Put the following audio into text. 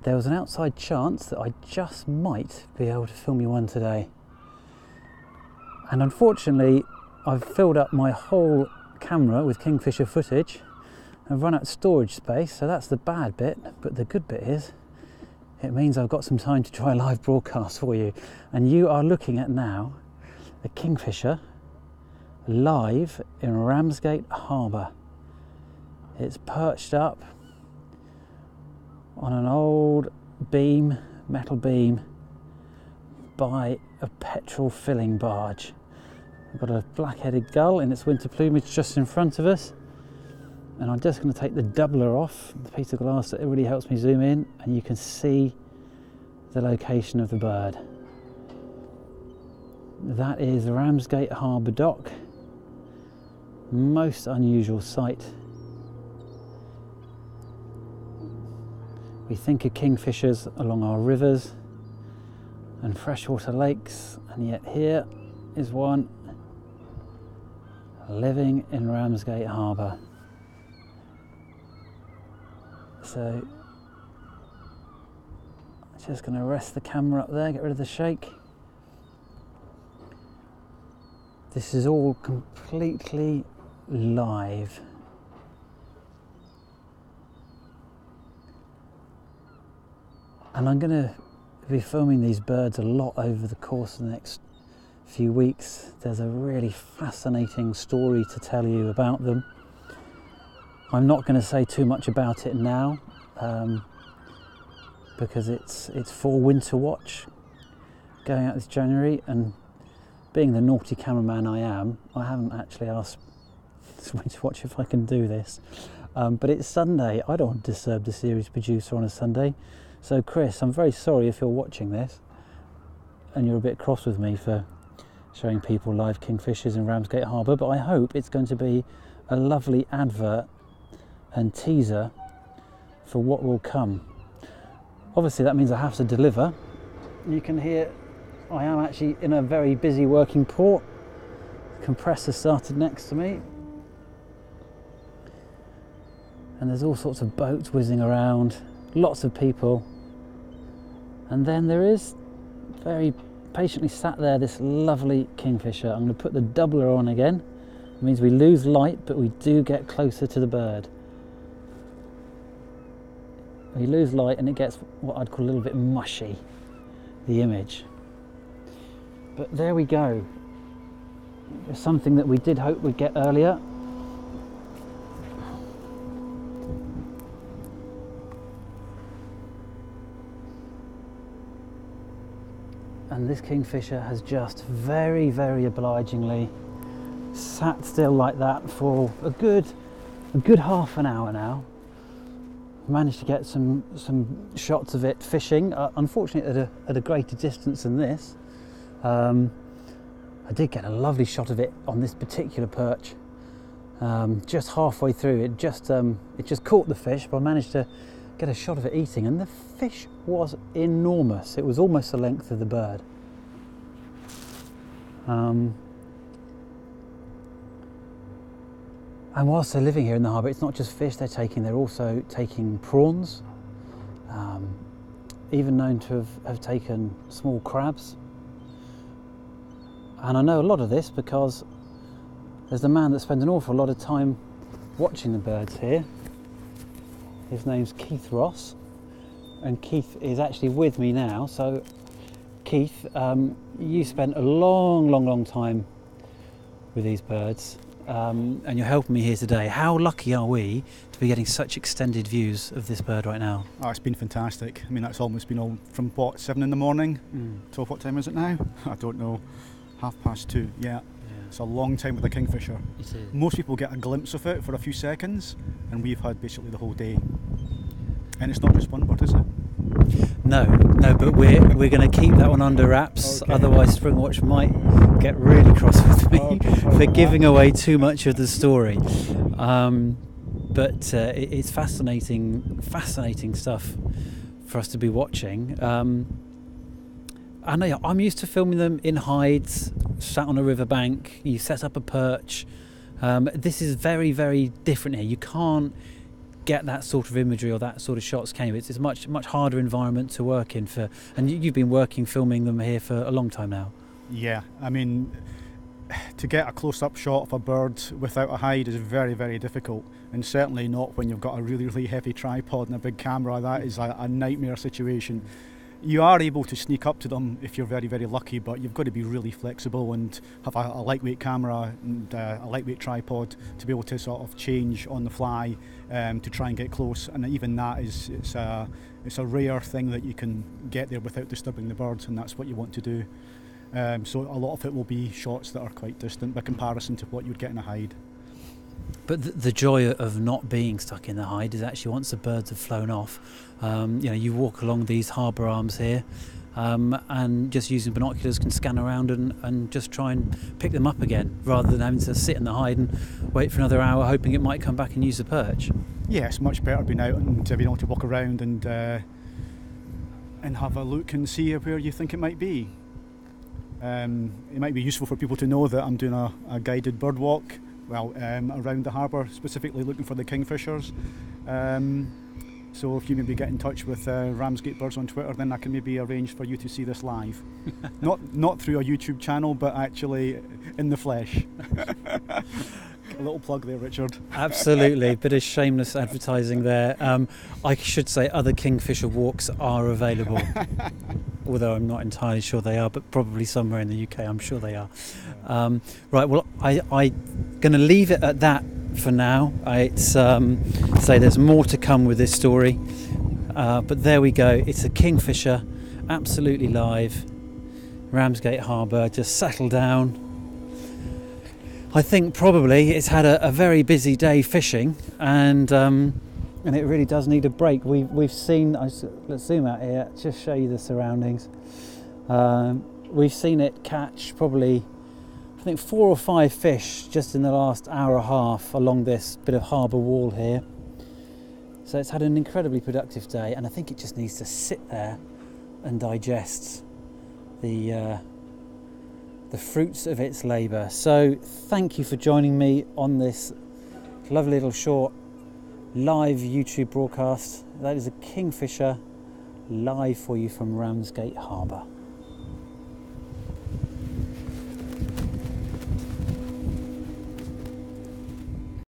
there was an outside chance that I just might be able to film you one today. And unfortunately, I've filled up my whole camera with Kingfisher footage. I've run out of storage space, so that's the bad bit. But the good bit is, it means I've got some time to try a live broadcast for you. And you are looking at now a Kingfisher live in Ramsgate Harbour. It's perched up on an old beam, metal beam, by a petrol filling barge. We've got a black-headed gull in its winter plumage just in front of us. And I'm just going to take the doubler off, the piece of glass that really helps me zoom in, and you can see the location of the bird. That is Ramsgate Harbour Dock. Most unusual sight. We think of kingfishers along our rivers and freshwater lakes, and yet here is one living in Ramsgate Harbour. So, just going to rest the camera up there, get rid of the shake. This is all completely live. And I'm going to be filming these birds a lot over the course of the next few weeks. There's a really fascinating story to tell you about them. I'm not going to say too much about it now because it's for winter watch going out this January, and being the naughty cameraman I am, I haven't actually asked winter watch if I can do this. But it's Sunday. I don't want to disturb the series producer on a Sunday. So Chris, I'm very sorry if you're watching this and you're a bit cross with me for showing people live kingfishers in Ramsgate Harbour, but I hope it's going to be a lovely advert and teaser for what will come. Obviously that means I have to deliver. You can hear I am actually in a very busy working port. The compressor started next to me. And there's all sorts of boats whizzing around, lots of people. And then there is, very patiently sat there, this lovely kingfisher. I'm going to put the doubler on again. It means we lose light, but we do get closer to the bird. We lose light and it gets what I'd call a little bit mushy, the image. But there we go. It's something that we did hope we'd get earlier. And this kingfisher has just very, very obligingly sat still like that for a good half an hour now. Managed to get some shots of it fishing, unfortunately at a greater distance than this. I did get a lovely shot of it on this particular perch. Just halfway through, it just caught the fish, but I managed to get a shot of it eating, and the fish was enormous. It was almost the length of the bird. And whilst they're living here in the harbour, it's not just fish they're also taking prawns, even known to have taken small crabs. And I know a lot of this because there's a man that spends an awful lot of time watching the birds here. His name's Keith Ross, and Keith is actually with me now. So Keith, you spent a long time with these birds, and you're helping me here today. How lucky are we to be getting such extended views of this bird right now? Oh, it's been fantastic. I mean, that's almost been all from what, 7 in the morning till what time is it now? I don't know. 2:30. Yeah. It's a long time with a kingfisher. It is. Most people get a glimpse of it for a few seconds, and we've had basically the whole day. And it's not just one bird, is it? No, but we're going to keep that one under wraps. Okay. Otherwise, Springwatch might get really cross with me for giving away too much of the story. But it's fascinating stuff for us to be watching. I know I'm used to filming them in hides, sat on a riverbank. You set up a perch. This is very, very different here. You can't get that sort of imagery or that sort of shots came. It's a much harder environment to work in and you've been filming them here for a long time now. Yeah, I mean, to get a close-up shot of a bird without a hide is very, very difficult, and certainly not when you've got a really, really heavy tripod and a big camera. That is a nightmare situation. You are able to sneak up to them if you're very, very lucky, but you've got to be really flexible and have a lightweight camera and a lightweight tripod to be able to sort of change on the fly to try and get close. And even that it's a rare thing that you can get there without disturbing the birds, and that's what you want to do. So a lot of it will be shots that are quite distant by comparison to what you'd get in a hide. But the joy of not being stuck in the hide is actually once the birds have flown off, you walk along these harbour arms here and just using binoculars can scan around and just try and pick them up again, rather than having to sit in the hide and wait for another hour hoping it might come back and use the perch. Yeah, it's much better being out and being able to walk around and have a look and see where you think it might be. It might be useful for people to know that I'm doing a guided bird walk around the harbour, specifically looking for the kingfishers. So if you maybe get in touch with Ramsgate Birds on Twitter, then I can maybe arrange for you to see this live. not through a YouTube channel, but actually in the flesh. A little plug there, Richard. Absolutely, bit of shameless advertising there. I should say other kingfisher walks are available, although I'm not entirely sure they are, but probably somewhere in the UK I'm sure they are. Right, well I'm going to leave it at that for now. It's say there's more to come with this story, but there we go. It's a kingfisher, absolutely live. Ramsgate Harbour, just settle down. I think probably it's had a very busy day fishing, and it really does need a break. We've seen, let's zoom out here, just show you the surroundings. We've seen it catch probably, I think 4 or 5 fish just in the last hour and a half along this bit of harbour wall here. So it's had an incredibly productive day, and I think it just needs to sit there and digest the fruits of its labour. So thank you for joining me on this lovely little short live YouTube broadcast. That is a kingfisher live for you from Ramsgate Harbour.